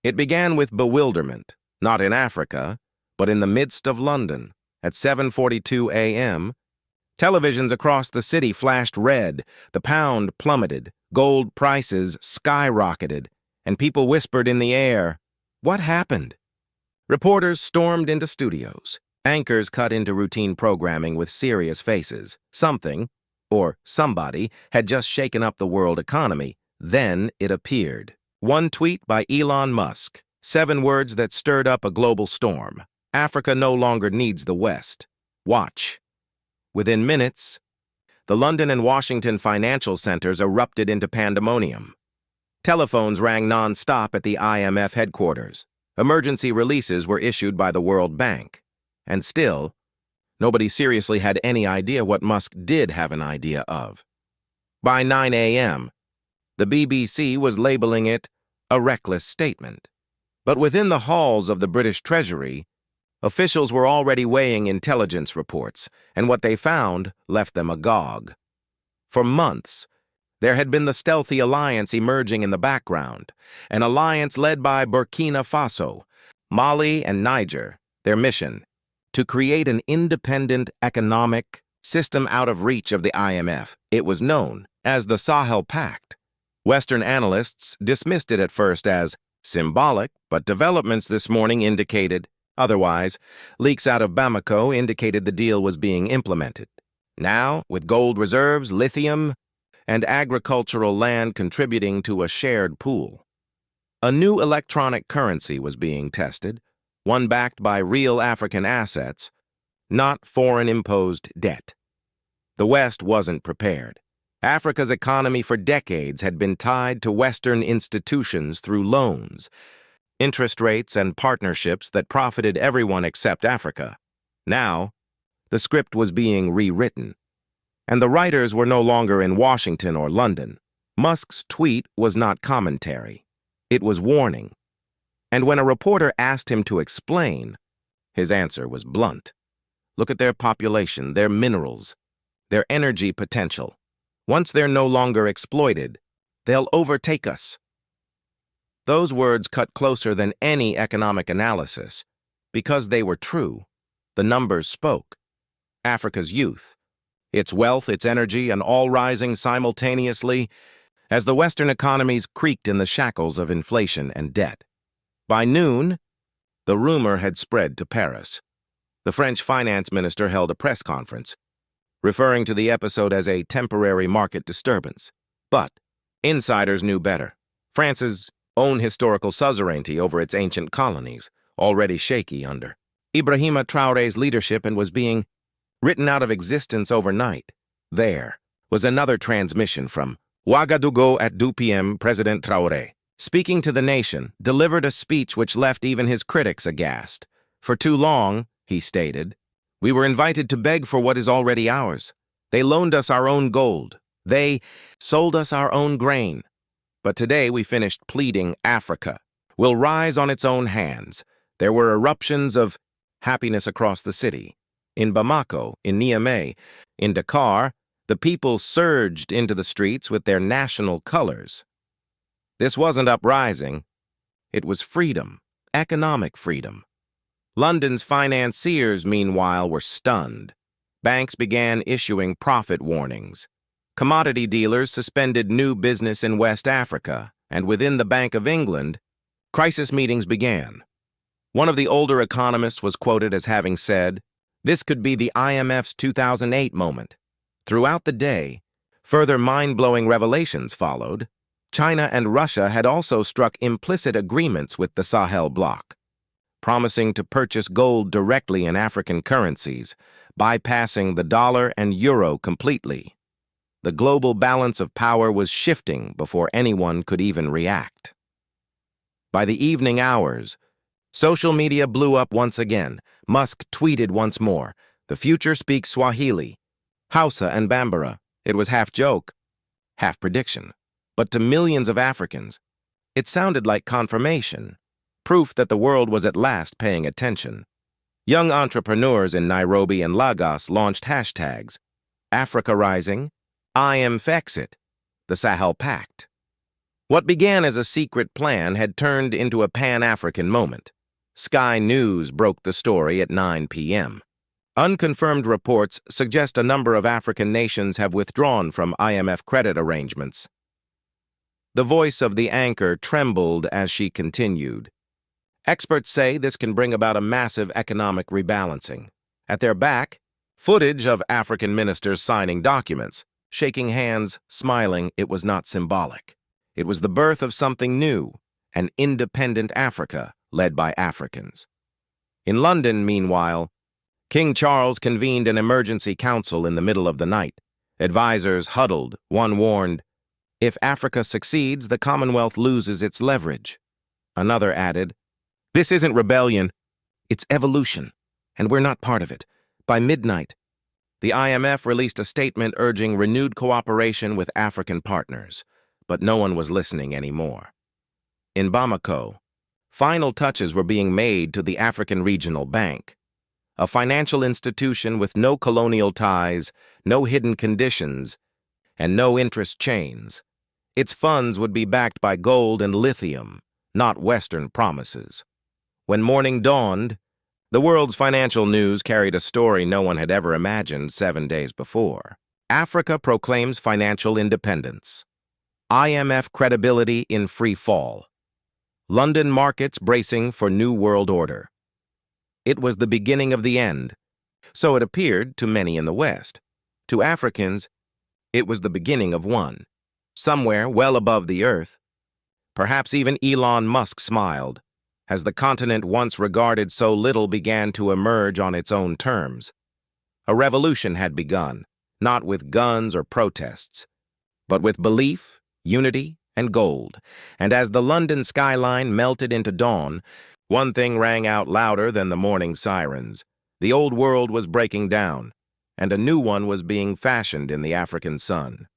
It began with bewilderment, not in Africa, but in the midst of London. At 7:42 a.m., televisions across the city flashed red, the pound plummeted, gold prices skyrocketed, and people whispered in the air, "What happened?" Reporters stormed into studios. Anchors cut into routine programming with serious faces. Something, or somebody, had just shaken up the world economy. Then it appeared. One tweet by Elon Musk. 7 words that stirred up a global storm. Africa no longer needs the West. Watch. Within minutes, the London and Washington financial centers erupted into pandemonium. Telephones rang non-stop at the IMF headquarters. Emergency releases were issued by the World Bank. And still, nobody seriously had any idea what Musk did have an idea of. By 9 a.m., the BBC was labeling it a reckless statement. But within the halls of the British Treasury, officials were already weighing intelligence reports, and what they found left them agog. For months, there had been the stealthy alliance emerging in the background, an alliance led by Burkina Faso, Mali, and Niger. Their mission: to create an independent economic system out of reach of the IMF. It was known as the Sahel Pact. Western analysts dismissed it at first as symbolic, but developments this morning indicated otherwise. Leaks out of Bamako indicated the deal was being implemented. Now, with gold reserves, lithium, and agricultural land contributing to a shared pool, a new electronic currency was being tested, one backed by real African assets, not foreign-imposed debt. The West wasn't prepared. Africa's economy for decades had been tied to Western institutions through loans, interest rates, and partnerships that profited everyone except Africa. Now, the script was being rewritten, and the writers were no longer in Washington or London. Musk's tweet was not commentary. It was warning. And when a reporter asked him to explain, his answer was blunt. Look at their population, their minerals, their energy potential. Once they're no longer exploited, they'll overtake us. Those words cut closer than any economic analysis. Because they were true, the numbers spoke. Africa's youth, its wealth, its energy, and all rising simultaneously as the Western economies creaked in the shackles of inflation and debt. By noon, the rumor had spread to Paris. The French finance minister held a press conference, referring to the episode as a temporary market disturbance. But insiders knew better. France's own historical suzerainty over its ancient colonies, already shaky under Ibrahim Traoré's leadership, and was being written out of existence overnight. There was another transmission from Ouagadougou at 2 p.m. President Traoré, speaking to the nation, delivered a speech which left even his critics aghast. For too long, he stated, we were invited to beg for what is already ours. They loaned us our own gold. They sold us our own grain. But today we finished pleading Africa will rise on its own hands. There were eruptions of happiness across the city. In Bamako, in Niamey, in Dakar, the people surged into the streets with their national colors. This wasn't uprising. It was freedom, economic freedom. London's financiers, meanwhile, were stunned. Banks began issuing profit warnings. Commodity dealers suspended new business in West Africa, and within the Bank of England, crisis meetings began. One of the older economists was quoted as having said, "This could be the IMF's 2008 moment." Throughout the day, further mind-blowing revelations followed. China and Russia had also struck implicit agreements with the Sahel bloc, promising to purchase gold directly in African currencies, bypassing the dollar and euro completely. The global balance of power was shifting before anyone could even react. By the evening hours, social media blew up once again. Musk tweeted once more, "The future speaks Swahili, Hausa, and Bambara." It was half joke, half prediction. But to millions of Africans, it sounded like confirmation, proof that the world was at last paying attention. Young entrepreneurs in Nairobi and Lagos launched hashtags: Africa Rising, IMF Exit, the Sahel Pact. What began as a secret plan had turned into a Pan-African moment. Sky News broke the story at 9 p.m. Unconfirmed reports suggest a number of African nations have withdrawn from IMF credit arrangements. The voice of the anchor trembled as she continued. Experts say this can bring about a massive economic rebalancing. At their back, footage of African ministers signing documents, shaking hands, smiling. It was not symbolic. It was the birth of something new, an independent Africa led by Africans. In London, meanwhile, King Charles convened an emergency council in the middle of the night. Advisors huddled. One warned, "If Africa succeeds, the Commonwealth loses its leverage." Another added, "This isn't rebellion, it's evolution, and we're not part of it." By midnight, the IMF released a statement urging renewed cooperation with African partners, but no one was listening anymore. In Bamako, final touches were being made to the African Regional Bank, a financial institution with no colonial ties, no hidden conditions, and no interest chains. Its funds would be backed by gold and lithium, not Western promises. When morning dawned, the world's financial news carried a story no one had ever imagined 7 days before. Africa proclaims financial independence. IMF credibility in free fall. London markets bracing for new world order. It was the beginning of the end, so it appeared to many in the West. To Africans, it was the beginning of one. Somewhere well above the earth, perhaps even Elon Musk smiled, as the continent once regarded so little began to emerge on its own terms. A revolution had begun, not with guns or protests, but with belief, unity, and gold. And as the London skyline melted into dawn, one thing rang out louder than the morning sirens. The old world was breaking down, and a new one was being fashioned in the African sun.